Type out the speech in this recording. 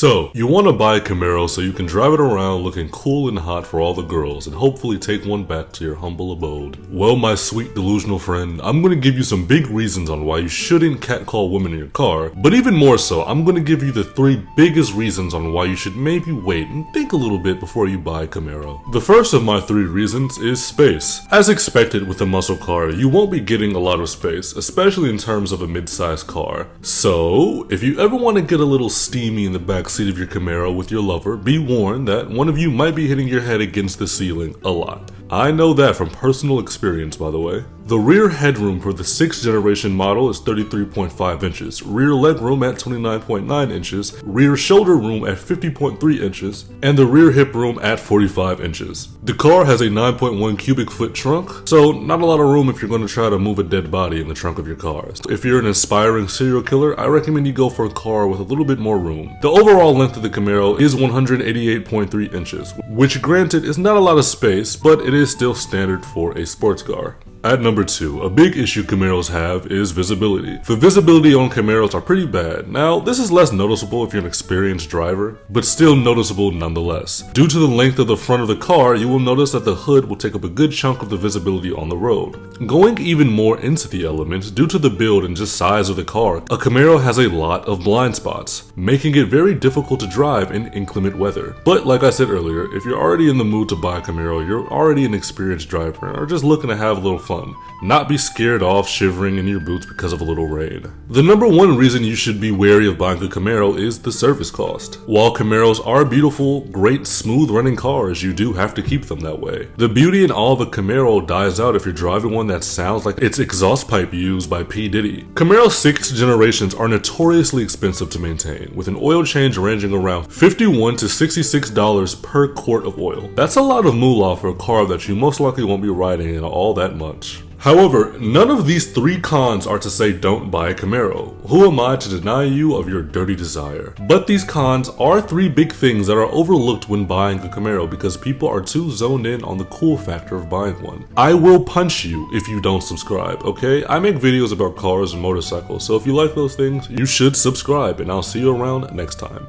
So, you want to buy a Camaro so you can drive it around looking cool and hot for all the girls and hopefully take one back to your humble abode. Well, my sweet delusional friend, I'm going to give you some big reasons on why you shouldn't catcall women in your car, but even more so, I'm going to give you the 3 biggest reasons on why you should maybe wait and think a little bit before you buy a Camaro. The first of my 3 reasons is space. As expected with a muscle car, you won't be getting a lot of space, especially in terms of a mid-sized car. So, if you ever want to get a little steamy in the back seat of your Camaro with your lover, be warned that one of you might be hitting your head against the ceiling a lot. I know that from personal experience, by the way. The rear headroom for the 6th generation model is 33.5 inches, rear legroom at 29.9 inches, rear shoulder room at 50.3 inches, and the rear hip room at 45 inches. The car has a 9.1 cubic foot trunk, so not a lot of room if you're going to try to move a dead body in the trunk of your car. If you're an aspiring serial killer, I recommend you go for a car with a little bit more room. The overall length of the Camaro is 188.3 inches, which granted is not a lot of space, but it is still standard for a sports car. At number 2, a big issue Camaros have is visibility. The visibility on Camaros are pretty bad. Now, this is less noticeable if you're an experienced driver, but still noticeable nonetheless. Due to the length of the front of the car, you will notice that the hood will take up a good chunk of the visibility on the road. Going even more into the elements, due to the build and just size of the car, a Camaro has a lot of blind spots, making it very difficult to drive in inclement weather. But like I said earlier, if you're already in the mood to buy a Camaro, you're already an experienced driver, or just looking to have a little fun. Not be scared off shivering in your boots because of a little rain. The number 1 reason you should be wary of buying a Camaro is the service cost. While Camaros are beautiful, great, smooth running cars, you do have to keep them that way. The beauty in all of a Camaro dies out if you're driving one that sounds like its exhaust pipe used by P. Diddy. Camaro 6 generations are notoriously expensive to maintain, with an oil change ranging around $51 to $66 per quart of oil. That's a lot of moolah for a car that you most likely won't be riding in all that much. However, none of these 3 cons are to say don't buy a Camaro. Who am I to deny you of your dirty desire? But these cons are 3 big things that are overlooked when buying a Camaro because people are too zoned in on the cool factor of buying one. I will punch you if you don't subscribe, okay? I make videos about cars and motorcycles, so if you like those things, you should subscribe, and I'll see you around next time.